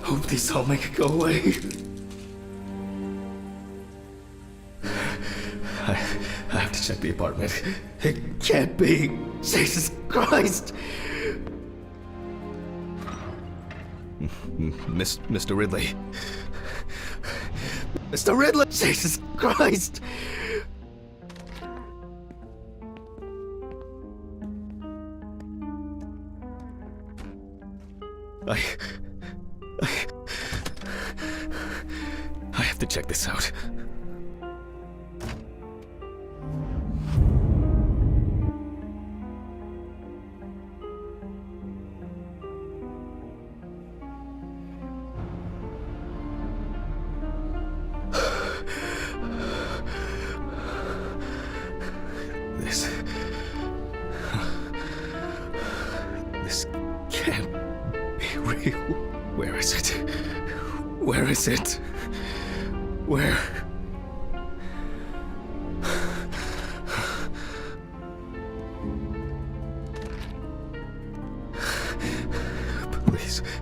Oh, please don't make it go away. I have to check the apartment. It can't be. Jesus Christ! Mr. Ridley. Mr. Ridley! Jesus Christ! I have to check this out. This can't be real. Where is it? Where is it? Where?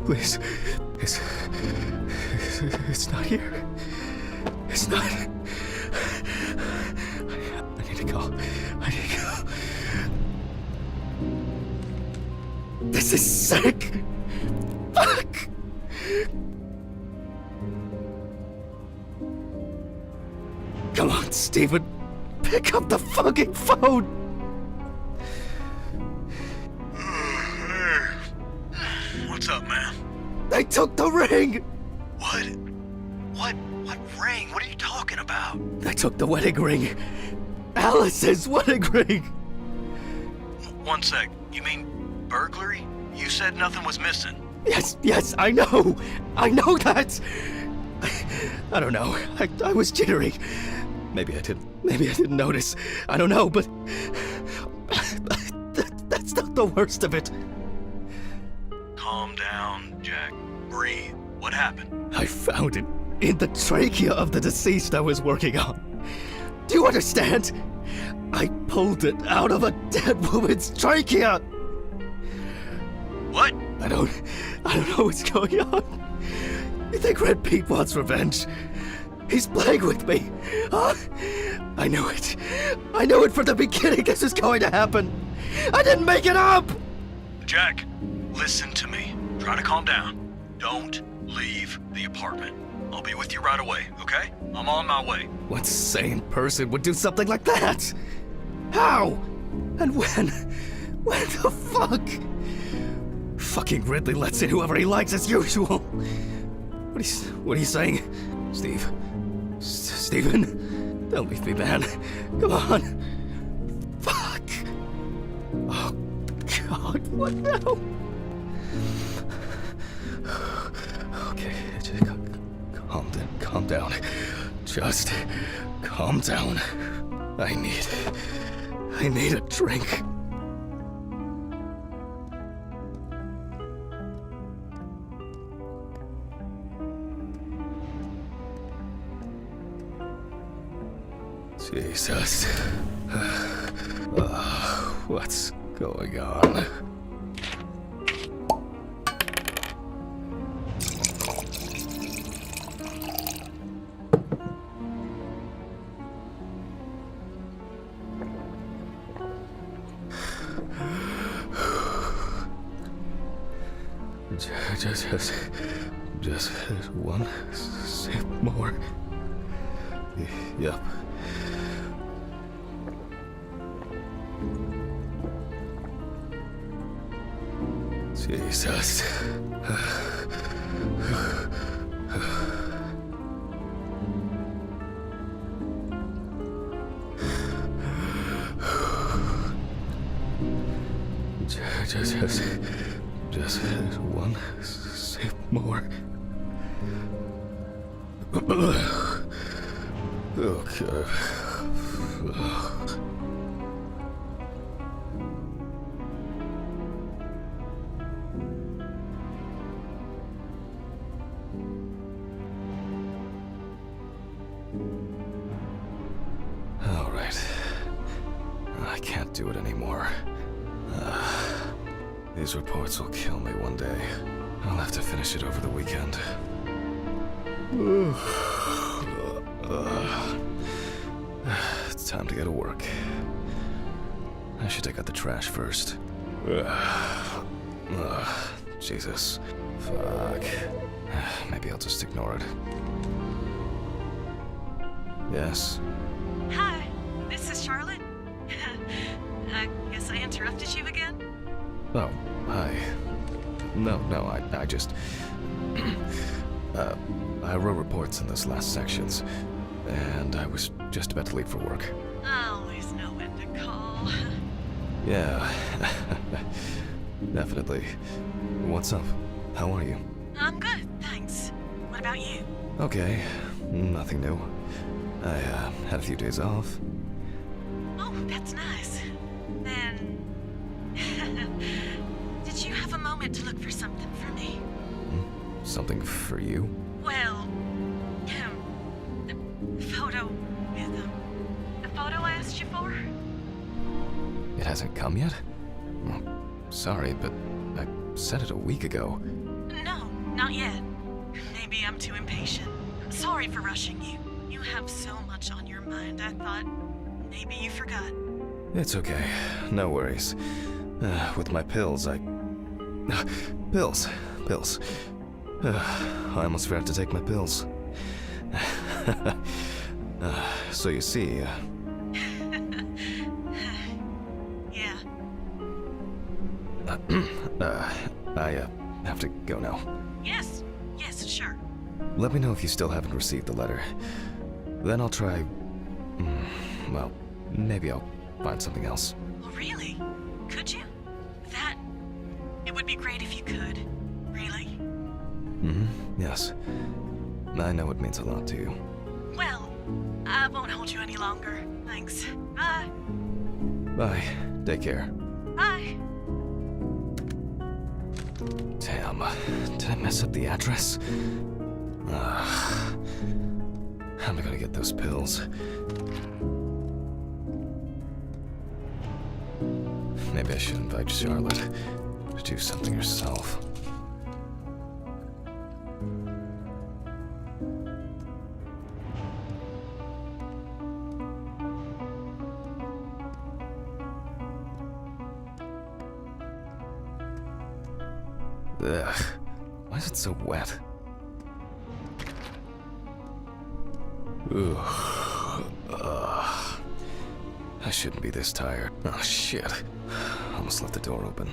Please. It's not here. It's not. I need to go. This is sick. Fuck. Come on, Stephen. Pick up the fucking phone. What's up, man? They took the ring. What? What ring? What are you talking about? They took the wedding ring. Alice's wedding ring. One sec. You mean burglary? You said nothing was missing. Yes, I know that. I don't know. I was jittery. Maybe I didn't notice. I don't know, but that's not the worst of it. Calm down, Jack. Breathe. What happened? I found it in the trachea of the deceased I was working on. Do you understand? I pulled it out of a dead woman's trachea. What? I don't know what's going on. You think Red Pete wants revenge? He's playing with me. Huh? I knew it. I knew it from the beginning this was going to happen. I didn't make it up! Jack, listen to me. Try to calm down. Don't leave the apartment. I'll be with you right away, okay? I'm on my way. What sane person would do something like that? How? And when? When the fuck? Fucking Ridley lets in whoever he likes as usual. What are you saying? Stephen? Don't leave me, man. Come on. Fuck. Oh, God, what now? Okay, just calm down. Just calm down. I need a drink. Jesus. What's going on? Just one sip more. Yep. Jesus. Just one sip more. Okay. All right. I can't do it anymore. These reports will kill me one day. I'll have to finish it over the weekend. It's time to go to work. I should take out the trash first. Jesus. Fuck. Maybe I'll just ignore it. Yes? Hi, this is Charlotte. I guess I interrupted you again? Oh, hi. No, I just... I wrote reports in those last sections, and I was just about to leave for work. I always know when to call. Yeah, definitely. What's up? How are you? I'm good, thanks. What about you? Okay, nothing new. I had a few days off. Oh, that's nice. Then... Did you have a moment to look for something for me? Something for you? Well... the photo with the photo I asked you for? It hasn't come yet? Oh, sorry, but I said it a week ago. No, not yet. Maybe I'm too impatient. Sorry for rushing you. You have so much on your mind, I thought maybe you forgot. It's okay. No worries. With my pills, Pills. I almost forgot to take my pills. So you see, Yeah. I have to go now. Yes, sure. Let me know if you still haven't received the letter. Then I'll try... well, maybe I'll find something else. Oh, really? Could you? It would be great if you could. Really? Yes. I know it means a lot to you. Well, I won't hold you any longer. Thanks. Bye. Bye. Take care. Bye. Damn. Did I mess up the address? How am I gonna get those pills? Maybe I should invite Charlotte to do something herself. Ugh. Why is it so wet? I shouldn't be this tired. Oh, shit. Almost left the door open.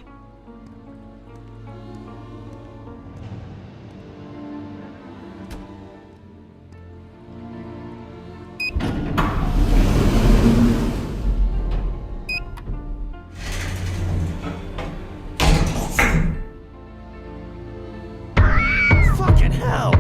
Fucking hell!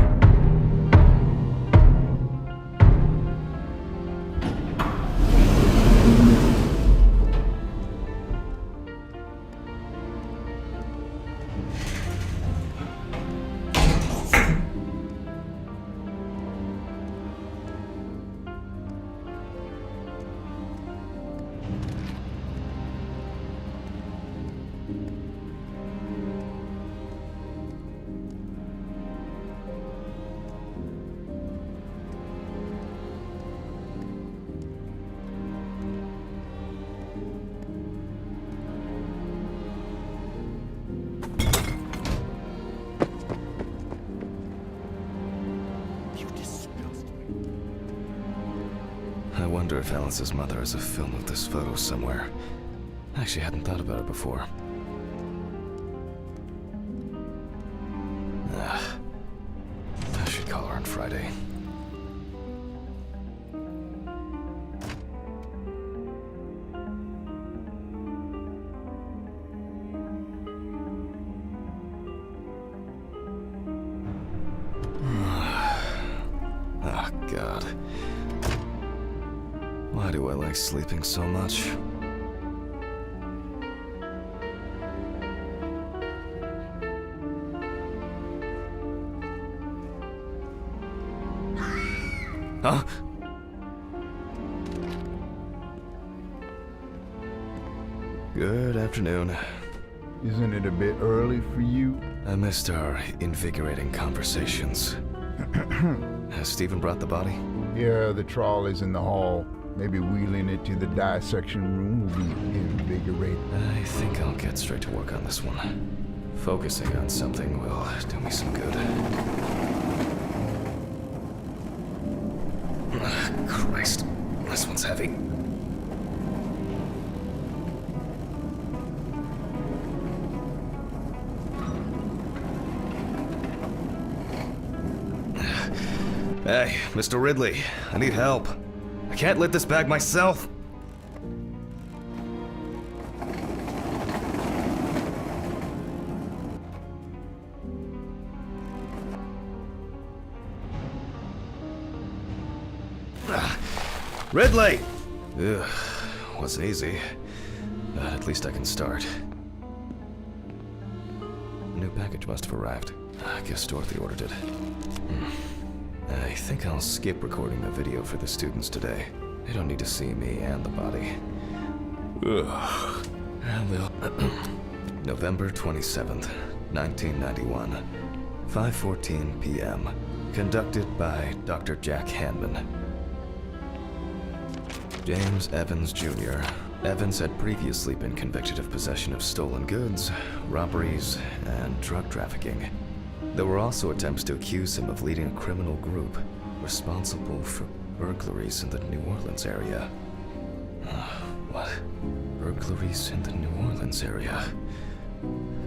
I wonder if Alice's mother has a film of this photo somewhere. I actually hadn't thought about it before. I should call her on Friday. Oh, God. Why do I like sleeping so much? Huh? Good afternoon. Isn't it a bit early for you? I missed our invigorating conversations. Has Stephen brought the body? Yeah, the trolley's in the hall. Maybe wheeling it to the dissection room will be invigorating. I think I'll get straight to work on this one. Focusing on something will do me some good. Christ, this one's heavy. Hey, Mr. Ridley, I need help. I can't lift this bag myself. Ridley! Ugh, wasn't easy. But at least I can start. A new package must have arrived. I guess Dorothy ordered it. I think I'll skip recording the video for the students today. They don't need to see me and the body. Ugh. November 27th, 1991. 5:14 p.m. Conducted by Dr. Jack Hanman. James Evans Jr. Evans had previously been convicted of possession of stolen goods, robberies, and drug trafficking. There were also attempts to accuse him of leading a criminal group responsible for burglaries in the New Orleans area. What? Burglaries in the New Orleans area?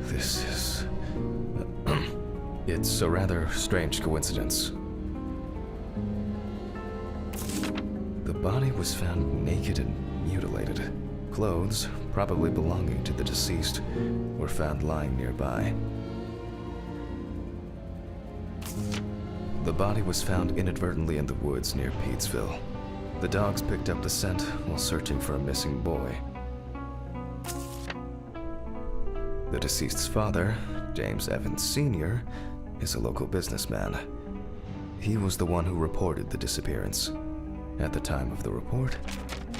This is... It's a rather strange coincidence. The body was found naked and mutilated. Clothes, probably belonging to the deceased, were found lying nearby. The body was found inadvertently in the woods near Peetsville. The dogs picked up the scent while searching for a missing boy. The deceased's father, James Evans Sr., is a local businessman. He was the one who reported the disappearance. At the time of the report,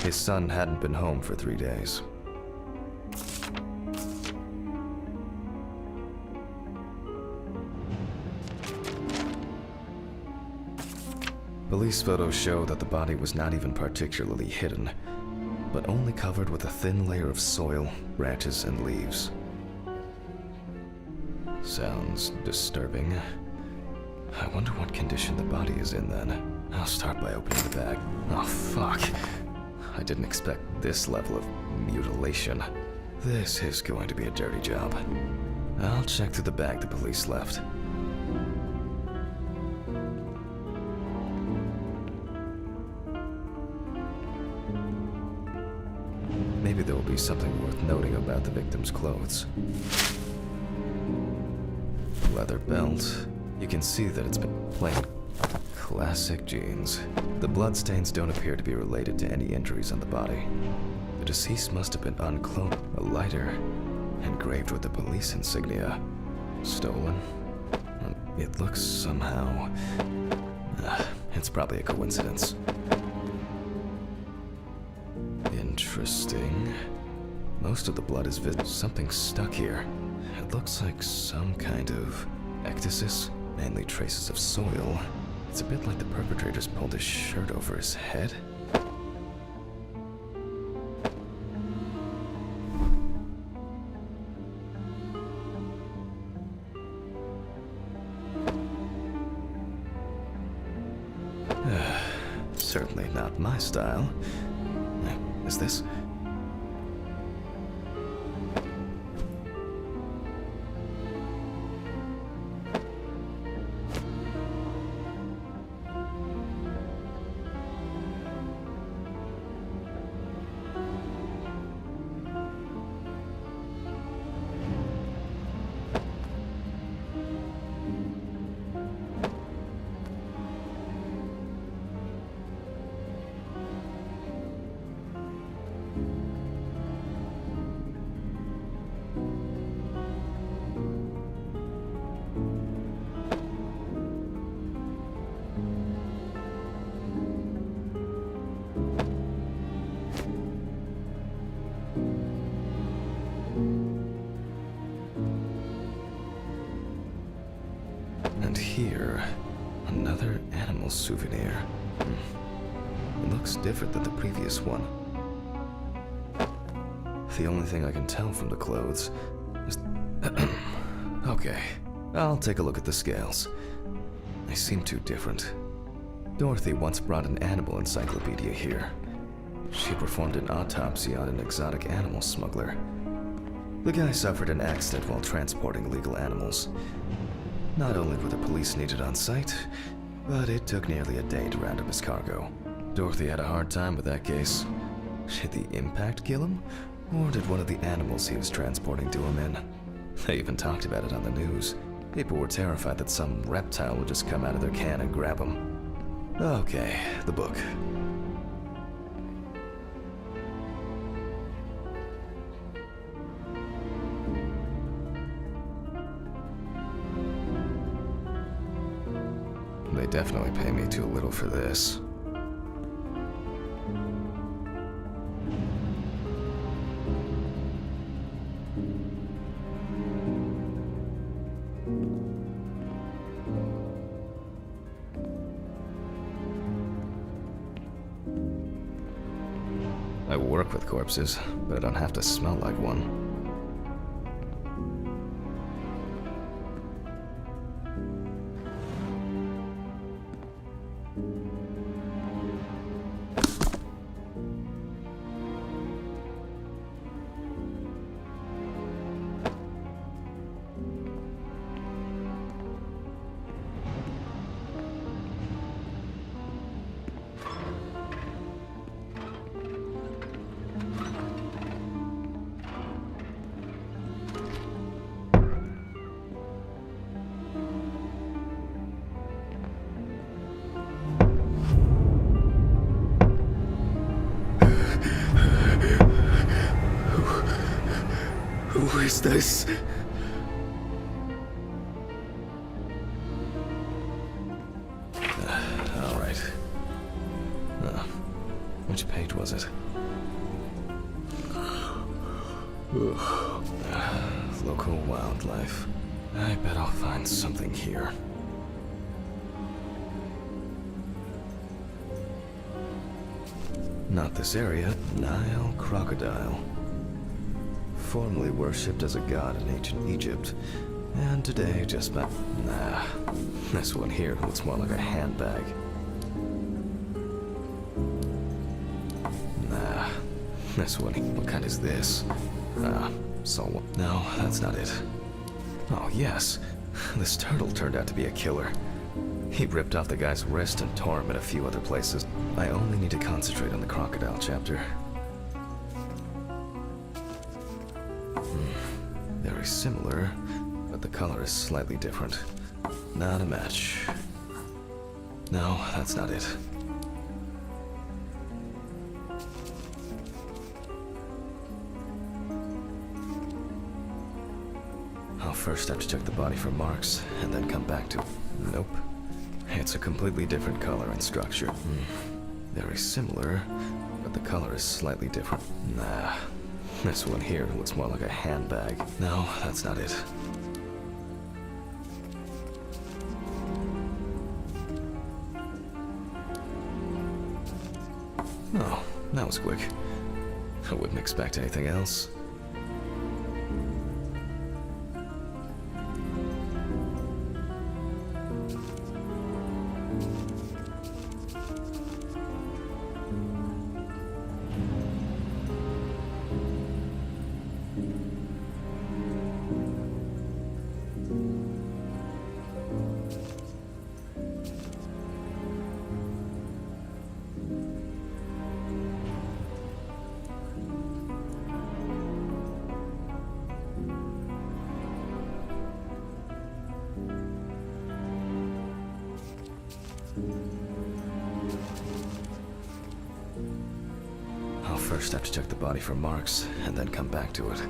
his son hadn't been home for 3 days. Police photos show that the body was not even particularly hidden, but only covered with a thin layer of soil, branches, and leaves. Sounds disturbing. I wonder what condition the body is in then. I'll start by opening the bag. Oh, fuck. I didn't expect this level of mutilation. This is going to be a dirty job. I'll check through the bag the police left. Maybe there will be something worth noting about the victim's clothes. Leather belt. You can see that it's been plain. Classic jeans. The bloodstains don't appear to be related to any injuries on the body. The deceased must have been unclothed. A lighter, engraved with the police insignia. Stolen? It looks somehow... it's probably a coincidence. Interesting. Most of the blood is something stuck here. It looks like some kind of ectasis, mainly traces of soil. It's a bit like the perpetrator's pulled his shirt over his head. Certainly not my style. Is this? And here, another animal souvenir. It looks different than the previous one. The only thing I can tell from the clothes is... Okay, I'll take a look at the scales. They seem too different. Dorothy once brought an animal encyclopedia here. She performed an autopsy on an exotic animal smuggler. The guy suffered an accident while transporting illegal animals. Not only were the police needed on site, but it took nearly a day to round up his cargo. Dorothy had a hard time with that case. Did the impact kill him? Or did one of the animals he was transporting do him in? They even talked about it on the news. People were terrified that some reptile would just come out of their can and grab him. Okay, the book. They definitely pay me too little for this. I work with corpses, but I don't have to smell like one. Who is this? All right. Which page was it? Local wildlife. I bet I'll find something here. Not this area. Nile crocodile. Formerly worshipped as a god in ancient Egypt, and today just about... Nah, this one here looks more like a handbag. Nah, this one... What kind is this? Someone... No, that's not it. Oh, yes. This turtle turned out to be a killer. He ripped off the guy's wrist and tore him in a few other places. I only need to concentrate on the crocodile chapter. Very similar, but the color is slightly different. Not a match. No, that's not it. I'll first have to check the body for marks, and then come back to... Nope. It's a completely different color and structure. Very similar, but the color is slightly different. Nah. This one here looks more like a handbag. No, that's not it. Oh, that was quick. I wouldn't expect anything else. I'll first have to check the body for marks, and then come back to it.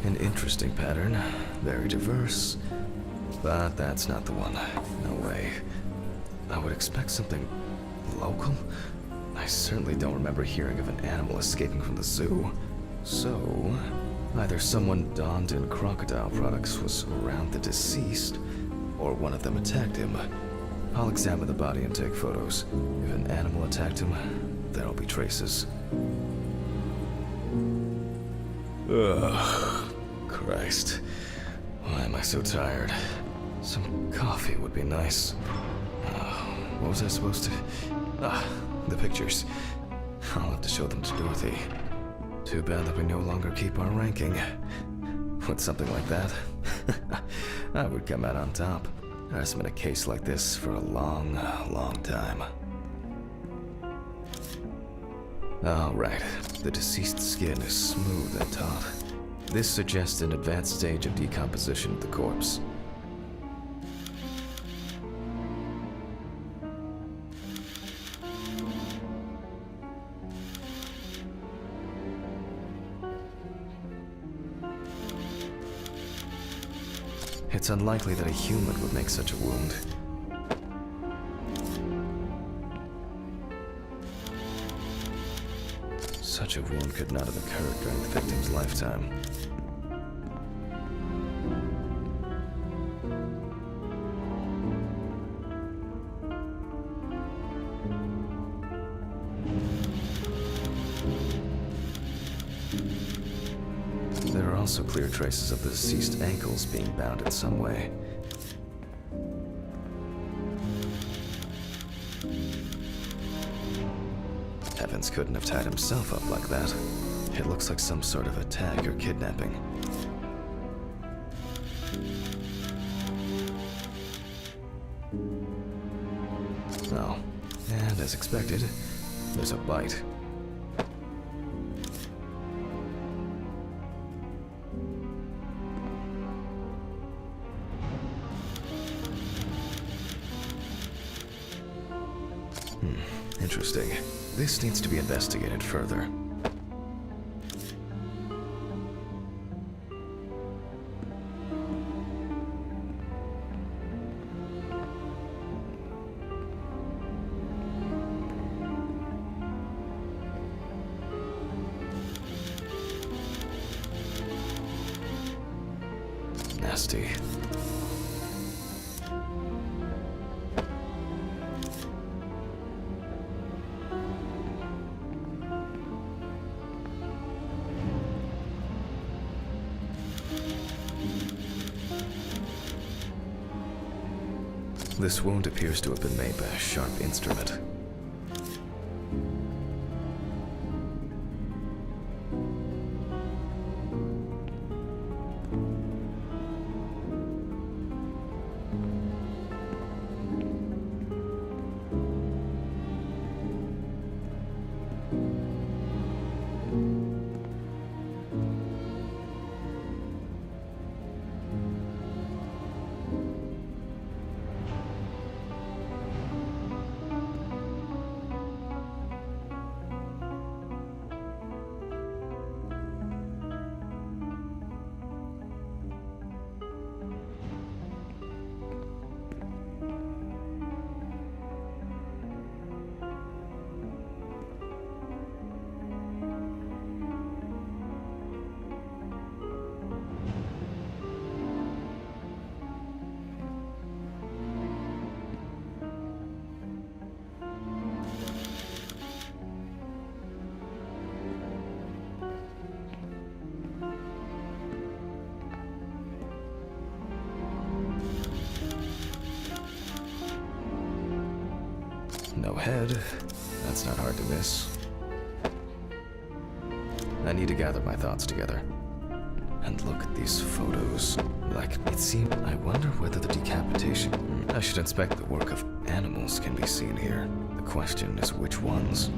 An interesting pattern. Very diverse. But that's not the one. No way. I would expect something local? I certainly don't remember hearing of an animal escaping from the zoo. So, either someone donned in crocodile products was around the deceased, or one of them attacked him. I'll examine the body and take photos. If an animal attacked him, there'll be traces. Ugh, Christ. Why am I so tired? Some coffee would be nice. What was I supposed to... the pictures. I'll have to show them to Dorothy. Too bad that we no longer keep our ranking. With something like that, I would come out on top. There's been a case like this for a long, long time. Alright, the deceased's skin is smooth and taut. This suggests an advanced stage of decomposition of the corpse. It's unlikely that a human would make such a wound. Such a wound could not have occurred during the victim's lifetime. There are also clear traces of the deceased's ankles being bound in some way. Evans couldn't have tied himself up like that. It looks like some sort of attack or kidnapping. Oh, and as expected, there's a bite. Interesting. This needs to be investigated further. Nasty. This wound appears to have been made by a sharp instrument. No head. That's not hard to miss. I need to gather my thoughts together. And look at these photos. Like, it seemed... I wonder whether the decapitation... I should inspect the work of animals can be seen here. The question is which ones.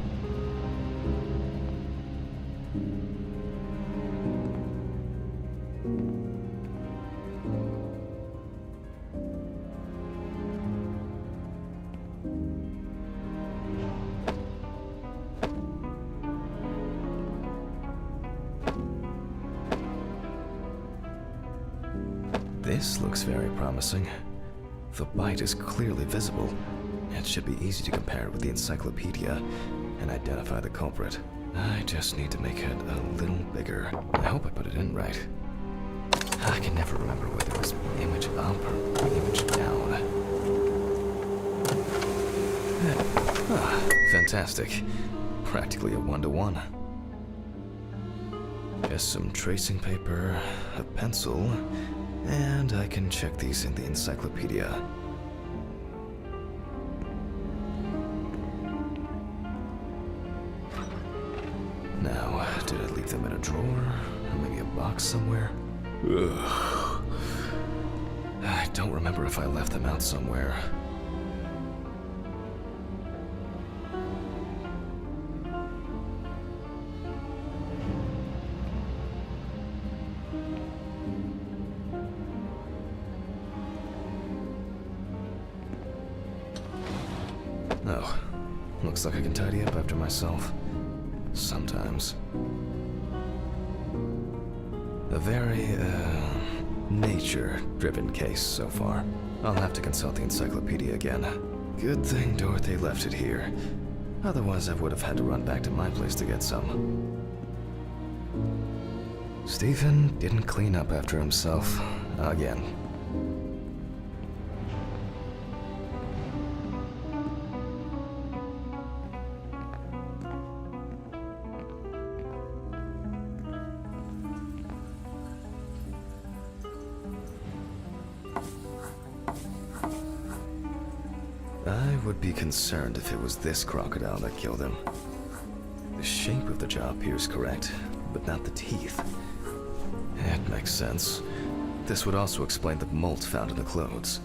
This looks very promising. The bite is clearly visible. It should be easy to compare it with the encyclopedia and identify the culprit. I just need to make it a little bigger. I hope I put it in right. I can never remember whether it was image up or image down. Fantastic. Practically a one-to-one. Just some tracing paper, a pencil, and I can check these in the encyclopedia. Now, did I leave them in a drawer? Or maybe a box somewhere? Ugh. I don't remember if I left them out somewhere. Oh, looks like I can tidy up after myself. Sometimes. A very, nature-driven case so far. I'll have to consult the encyclopedia again. Good thing Dorothy left it here. Otherwise, I would have had to run back to my place to get some. Stephen didn't clean up after himself again. I would be concerned if it was this crocodile that killed him. The shape of the jaw appears correct, but not the teeth. It makes sense. This would also explain the molt found in the clothes.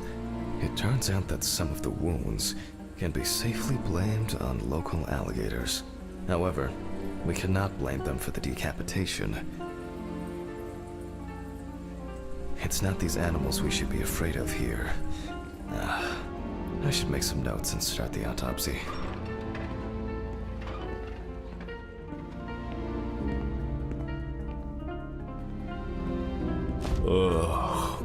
It turns out that some of the wounds can be safely blamed on local alligators. However, we cannot blame them for the decapitation. It's not these animals we should be afraid of here. I should make some notes and start the autopsy. Ugh.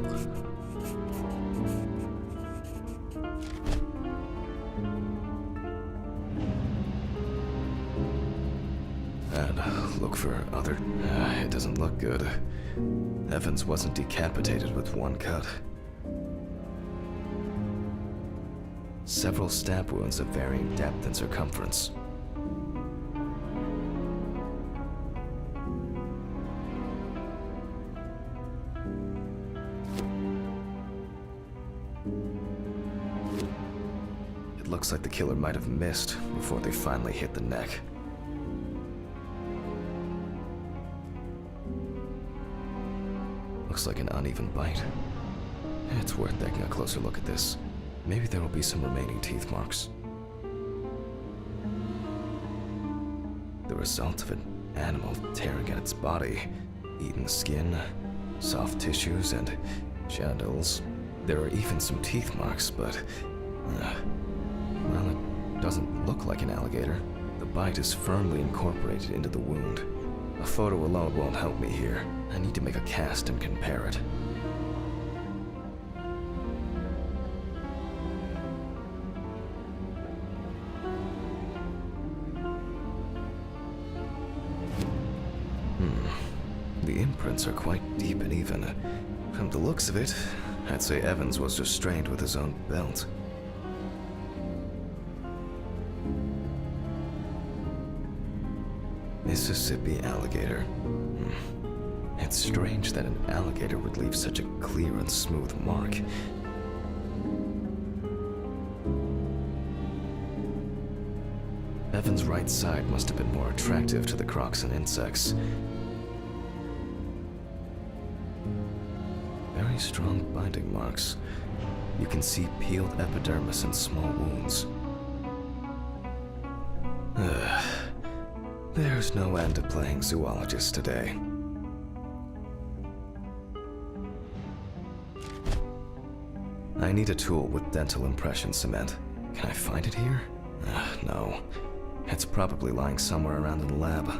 And look for other... it doesn't look good. Evans wasn't decapitated with one cut. Several stab wounds of varying depth and circumference. It looks like the killer might have missed before they finally hit the neck. Looks like an uneven bite. It's worth taking a closer look at this. Maybe there will be some remaining teeth marks. The result of an animal tearing at its body, eaten skin, soft tissues, and genitals. There are even some teeth marks, but... well, it doesn't look like an alligator. The bite is firmly incorporated into the wound. A photo alone won't help me here. I need to make a cast and compare it. The imprints are quite deep and even. From the looks of it, I'd say Evans was restrained with his own belt. Mississippi alligator. It's strange that an alligator would leave such a clear and smooth mark. Evans' right side must have been more attractive to the crocs and insects. Very strong binding marks. You can see peeled epidermis and small wounds. There's no end to playing zoologist today. I need a tool with dental impression cement. Can I find it here? No. It's probably lying somewhere around in the lab.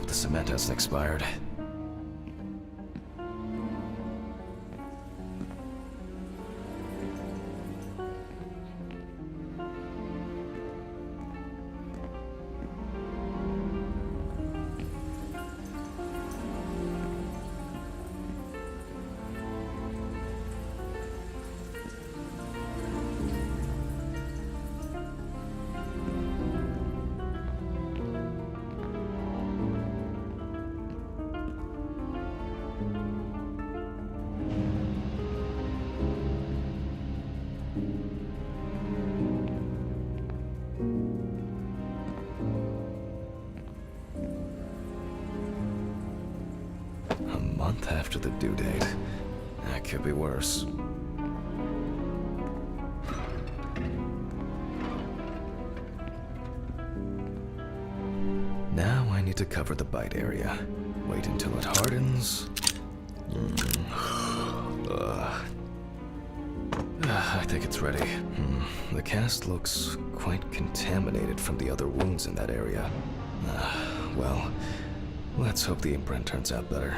hope the cement hasn't expired. A month after the due date. That could be worse. Now I need to cover the bite area. Wait until it hardens. I think it's ready. The cast looks quite contaminated from the other wounds in that area. Well, let's hope the imprint turns out better.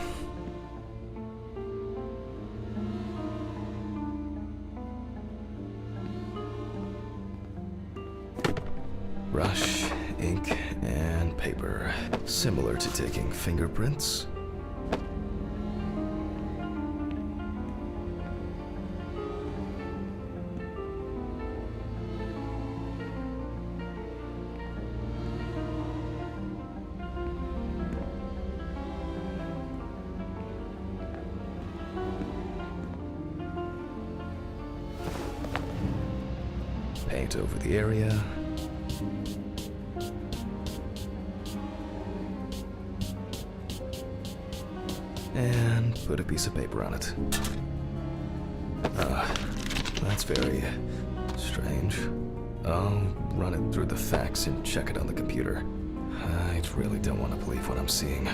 Brush, ink, and paper. Similar to taking fingerprints. Paint over the area. And put a piece of paper on it. That's very strange. I'll run it through the fax and check it on the computer. I really don't want to believe what I'm seeing.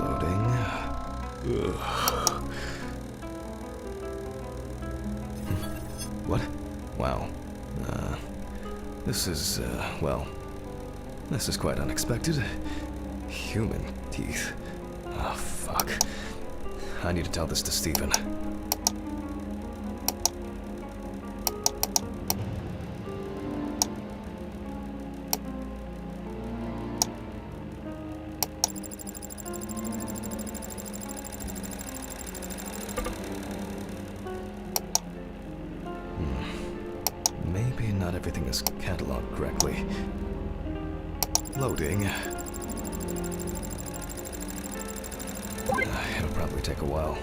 Loading. What? Wow. This is, well, this is quite unexpected. Human teeth. Oh, fuck. I need to tell this to Stephen. Maybe not everything is cataloged correctly. Loading. It'll probably take a while.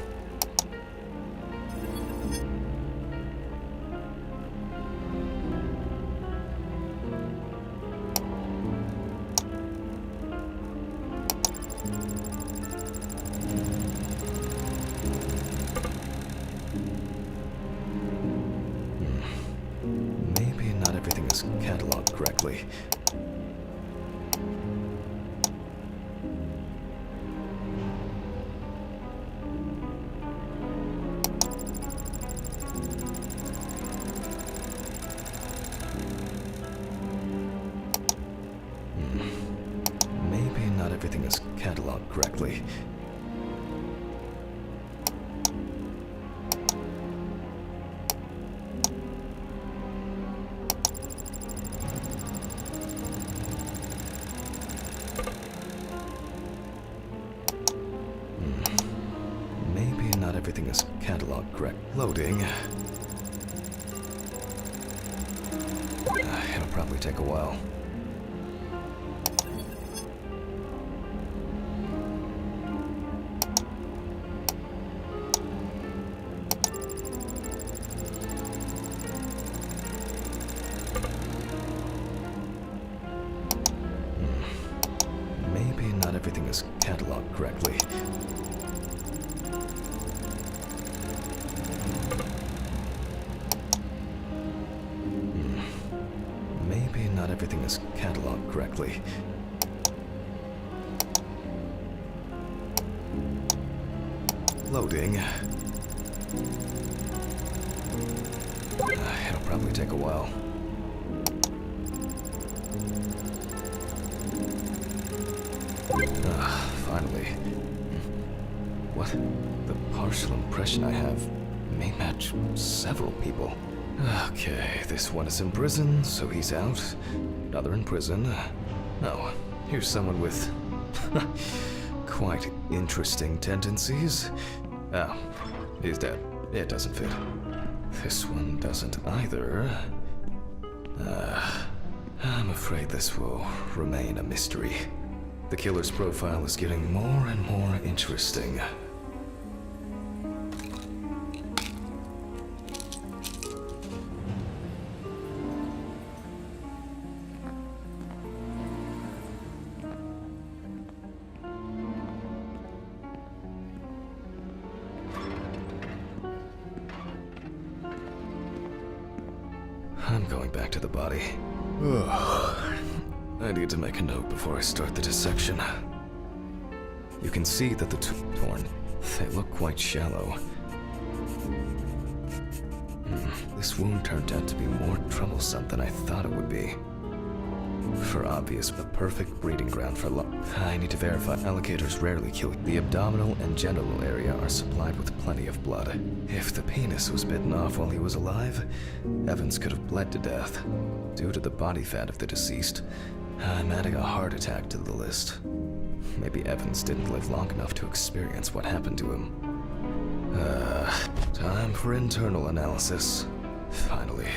Maybe not everything is cataloged correctly. Maybe not everything is cataloged correctly. Maybe not everything is cataloged correct. Loading. It'll probably take a while. Maybe not everything is cataloged correctly. Maybe not everything is cataloged correctly. Loading. It'll probably take a while. Finally. What? The partial impression I have may match several people. Okay, this one is in prison, so he's out. Another in prison. Oh, here's someone with quite interesting tendencies. Oh, he's dead. It doesn't fit. This one doesn't either. I'm afraid this will remain a mystery. The killer's profile is getting more and more interesting. I'm going back to the body. I need to make a note before I start the dissection. You can see that the torn, they look quite shallow. This wound turned out to be more troublesome than I thought it would be. For obvious, the perfect breeding ground for I need to verify alligators rarely kill. The abdominal and genital area are supplied with plenty of blood. If the penis was bitten off while he was alive, Evans could have bled to death. Due to the body fat of the deceased, I'm adding a heart attack to the list. Maybe Evans didn't live long enough to experience what happened to him. Time for internal analysis. Finally.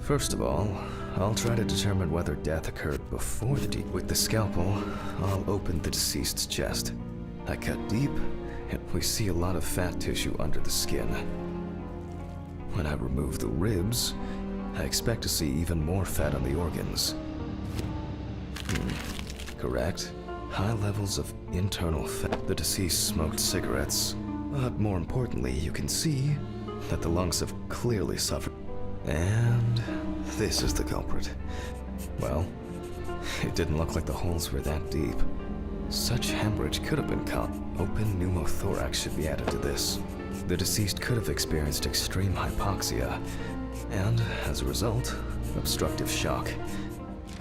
First of all, I'll try to determine whether death occurred before the With the scalpel, I'll open the deceased's chest. I cut deep, and we see a lot of fat tissue under the skin. When I remove the ribs, I expect to see even more fat on the organs. Correct. High levels of internal fat. The deceased smoked cigarettes. But more importantly, you can see that the lungs have clearly suffered. And this is the culprit. Well, it didn't look like the holes were that deep. Such hemorrhage could have been caught. Open pneumothorax should be added to this. The deceased could have experienced extreme hypoxia, and as a result, obstructive shock.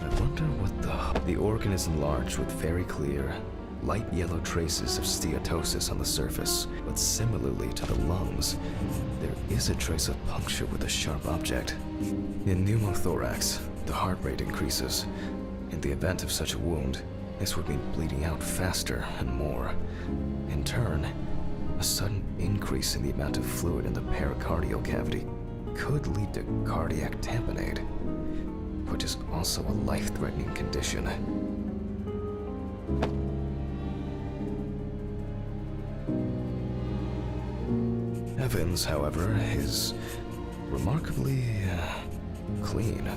I wonder what the organ is enlarged with very clear, light yellow traces of steatosis on the surface, but similarly to the lungs, there is a trace of puncture with a sharp object. In pneumothorax, the heart rate increases. In the event of such a wound, this would mean bleeding out faster and more. In turn, a sudden increase in the amount of fluid in the pericardial cavity could lead to cardiac tamponade, which is also a life-threatening condition. Evans, however, is remarkably clean.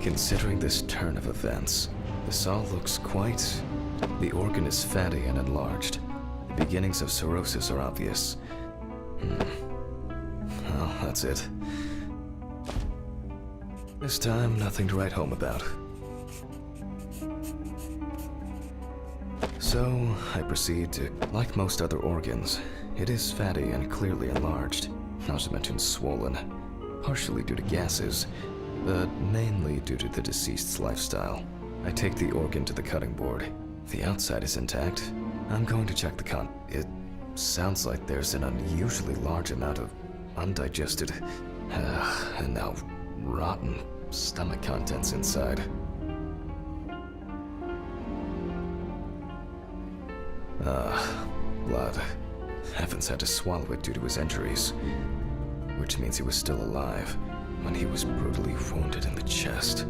Considering this turn of events, this all looks quite... The organ is fatty and enlarged. The beginnings of cirrhosis are obvious. Well, that's it. This time, nothing to write home about. So, I proceed to... Like most other organs, it is fatty and clearly enlarged, not to mention swollen, partially due to gases, but mainly due to the deceased's lifestyle. I take the organ to the cutting board. The outside is intact. I'm going to check the It sounds like there's an unusually large amount of undigested, and now rotten stomach contents inside. Blood. Evans had to swallow it due to his injuries, which means he was still alive when he was brutally wounded in the chest.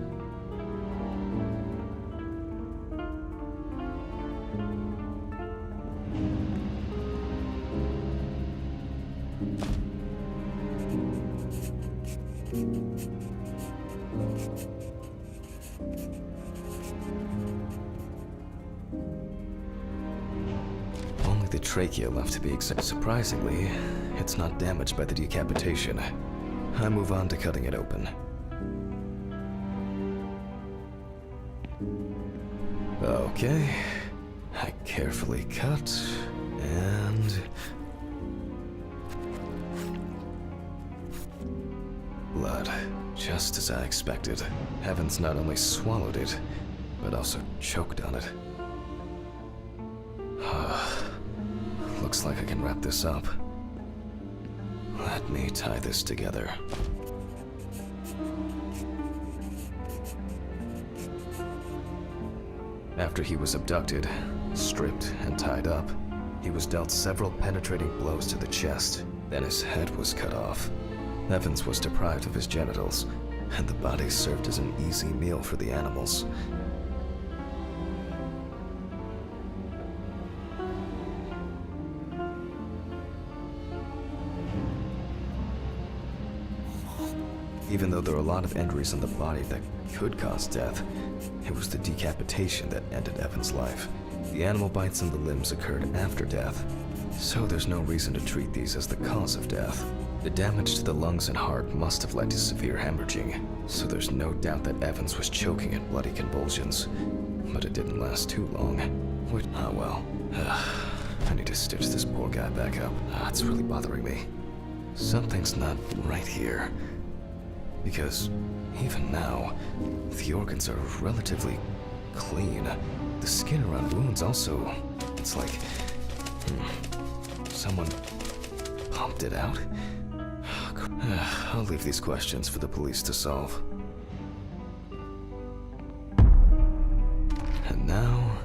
Only the trachea left to be examined. Surprisingly, it's not damaged by the decapitation. I move on to cutting it open. Okay. I carefully cut, and... Just as I expected, Evans not only swallowed it, but also choked on it. Looks like I can wrap this up. Let me tie this together. After he was abducted, stripped, and tied up, he was dealt several penetrating blows to the chest. Then his head was cut off. Evans was deprived of his genitals, and the body served as an easy meal for the animals. Even though there are a lot of injuries on the body that could cause death, it was the decapitation that ended Evan's life. The animal bites on the limbs occurred after death, so there's no reason to treat these as the cause of death. The damage to the lungs and heart must have led to severe hemorrhaging, so there's no doubt that Evans was choking in bloody convulsions. But it didn't last too long. Ah well. I need to stitch this poor guy back up. It's really bothering me. Something's not right here. Because even now, the organs are relatively clean. The skin around wounds also, it's like someone pumped it out? I'll leave these questions for the police to solve. And now,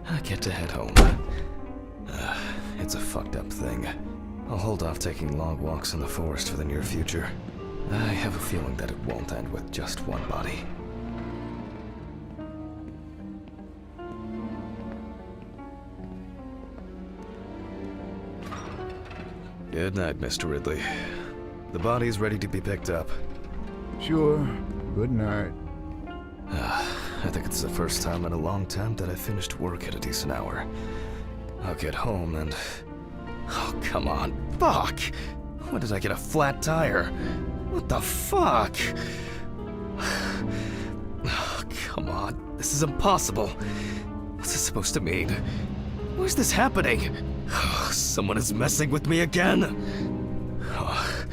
I get to head home. It's a fucked up thing. I'll hold off taking long walks in the forest for the near future. I have a feeling that it won't end with just one body. Good night, Mr. Ridley. The body is ready to be picked up. Sure. Good night. I think it's the first time in a long time that I finished work at a decent hour. I'll get home and... Oh, come on. Fuck! When did I get a flat tire? What the fuck? Oh, come on. This is impossible. What's this supposed to mean? Why is this happening? Oh, someone is messing with me again. Oh.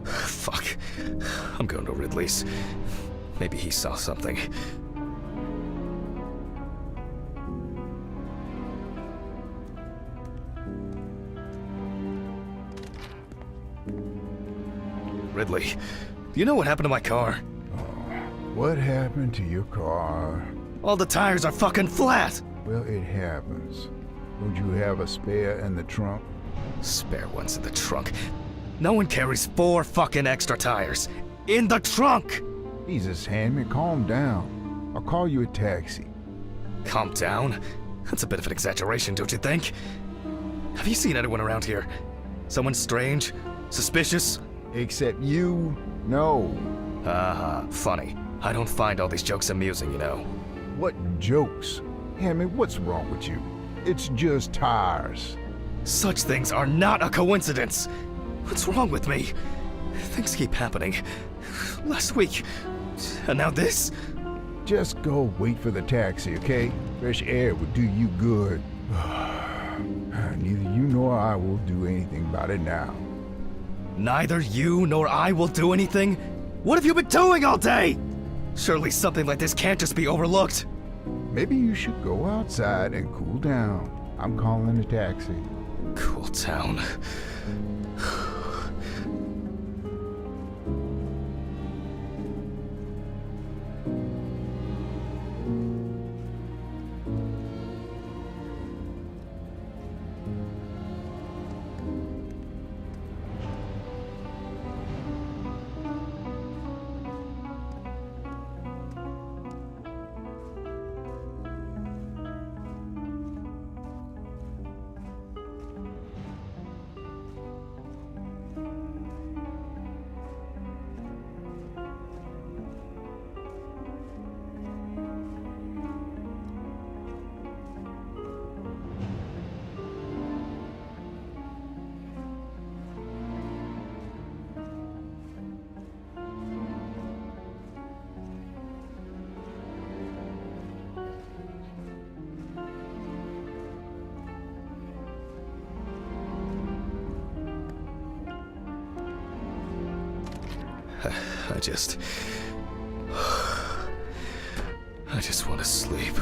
Fuck. I'm going to Ridley's. Maybe he saw something. Ridley, do you know what happened to my car? What happened to your car? All the tires are fucking flat! Well, it happens. Don't you have a spare in the trunk? Spare ones in the trunk. No one carries 4 fucking extra tires. In the trunk! Jesus, Hanman, calm down. I'll call you a taxi. Calm down? That's a bit of an exaggeration, don't you think? Have you seen anyone around here? Someone strange? Suspicious? Except you? No. Funny. I don't find all these jokes amusing, you know. What jokes? Hanman, what's wrong with you? It's just tires. Such things are not a coincidence! What's wrong with me? Things keep happening. Last week, and now this? Just go wait for the taxi, okay? Fresh air would do you good. Neither you nor I will do anything about it now. Neither you nor I will do anything? What have you been doing all day? Surely something like this can't just be overlooked. Maybe you should go outside and cool down. I'm calling a taxi. Cool down. I just want to sleep.